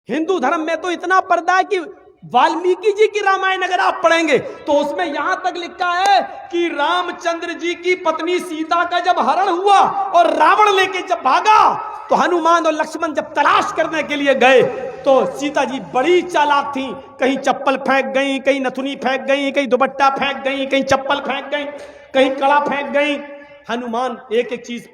हिंदू धर्म में तो इतना पर्दा है कि वाल्मीकि जी की रामायण अगर आप पढ़ेंगे तो उसमें यहां तक लिखा है कि रामचंद्र जी की पत्नी सीता का जब हरण हुआ और रावण लेके जब भागा तो हनुमान और लक्ष्मण जब तलाश करने के लिए गए तो सीता जी बड़ी चालाक थी, कहीं चप्पल फेंक गई, कहीं नथुनी फेंक गई, कहीं दुपट्टा फेंक गई, कहीं चप्पल फेंक गई, कहीं कड़ा फेंक गई। हनुमान एक एक चीज,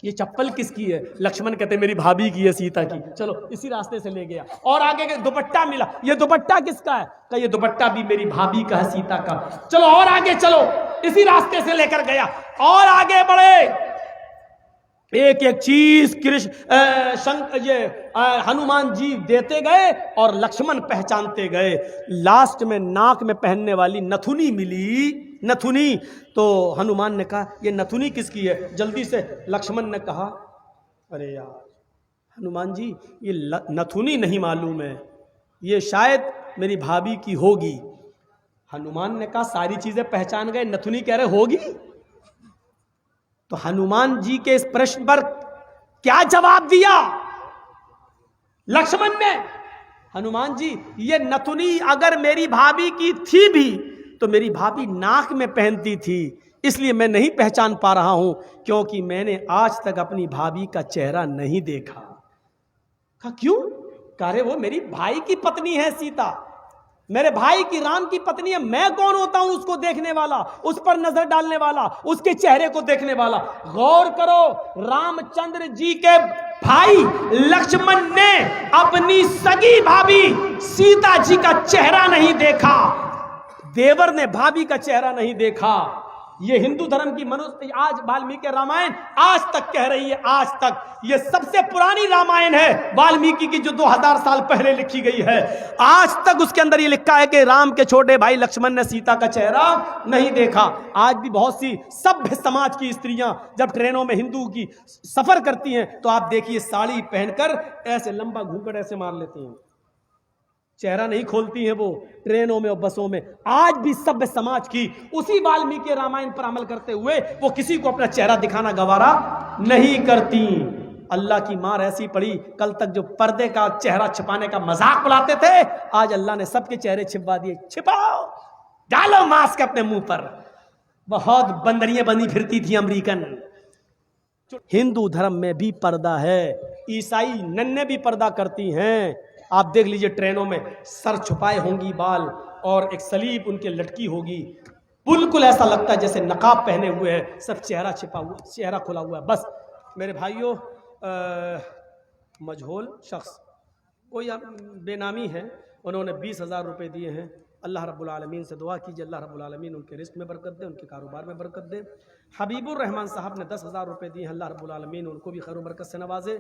ये चप्पल किसकी है? लक्ष्मण कहते मेरी भाभी की है, सीता की। चलो इसी रास्ते से ले गया। और आगे के दुपट्टा मिला, ये दुपट्टा किसका है? कहा ये दुपट्टा भी मेरी भाभी का है, सीता का। चलो और आगे चलो, इसी रास्ते से लेकर गया। और आगे बढ़े, एक एक चीज हनुमान जी देते गए और लक्ष्मण पहचानते गए। लास्ट में नाक में पहनने वाली नथुनी मिली, नथुनी। तो हनुमान ने कहा ये नथुनी किसकी है? जल्दी से लक्ष्मण ने कहा अरे यार हनुमान जी ये नथुनी नहीं मालूम है, ये शायद मेरी भाभी की होगी। हनुमान ने कहा सारी चीजें पहचान गए, नथुनी कह रहे होगी। तो हनुमान जी के इस प्रश्न पर क्या जवाब दिया लक्ष्मण ने? हनुमान जी ये नथुनी अगर मेरी भाभी की थी भी तो मेरी भाभी नाक में पहनती थी, इसलिए मैं नहीं पहचान पा रहा हूं, क्योंकि मैंने आज तक अपनी भाभी का चेहरा नहीं देखा। कहा क्यों? कह रहे वो मेरी भाई की पत्नी है सीता, मेरे भाई की राम की पत्नी है। मैं कौन होता हूं उसको देखने वाला, उस पर नजर डालने वाला, उसके चेहरे को देखने वाला? गौर करो, रामचंद्र जी के भाई लक्ष्मण ने अपनी सगी भाभी सीता जी का चेहरा नहीं देखा, देवर ने भाभी का चेहरा नहीं देखा। ये हिंदू धर्म की मनुष्य आज वाल्मीकि रामायण आज तक कह रही है, आज तक ये सबसे पुरानी रामायण है वाल्मीकि की, जो 2000 साल पहले लिखी गई है। आज तक उसके अंदर ये लिखा है कि राम के छोटे भाई लक्ष्मण ने सीता का चेहरा नहीं देखा। आज भी बहुत सी सभ्य समाज की स्त्रियां जब ट्रेनों में हिंदू की सफर करती हैं तो आप देखिए साड़ी पहनकर ऐसे लंबा घूंघट ऐसे मार लेती हैं, चेहरा नहीं खोलती हैं वो ट्रेनों में और बसों में। आज भी सभ्य समाज की उसी वाल्मीकि रामायण पर अमल करते हुए वो किसी को अपना चेहरा दिखाना गवारा नहीं करती। अल्लाह की मार ऐसी पड़ी, कल तक जो पर्दे का चेहरा छिपाने का मजाक उड़ाते थे, आज अल्लाह ने सबके चेहरे छिपवा दिए। छिपाओ, डालो मास्क अपने मुंह पर। बहुत बंदरियां बनी फिरती थी अमेरिकन। हिंदू धर्म में भी पर्दा है, ईसाई नन्हे भी पर्दा करती हैं। आप देख लीजिए ट्रेनों में सर छुपाए होंगी बाल और एक सलीब उनके लटकी होगी, बिल्कुल ऐसा लगता है जैसे नकाब पहने हुए है, सब चेहरा छिपा हुआ, चेहरा खुला हुआ है। बस मेरे भाइयों, मजहूल शख्स कोई बेनामी है, उन्होंने 20,000 रुपये दिए हैं। अल्लाह रब्बुल आलमीन से दुआ कीजिए, अल्लाह रब्बुल आलमीन उनके रिस्क में बरकत दे, उनके कारोबार में बरकत दे। हबीबुर रहमान साहब ने 10,000 रुपये दिए हैं, अल्लाह रब्बुल आलमीन उनको भी खैर बरकत से नवाजे।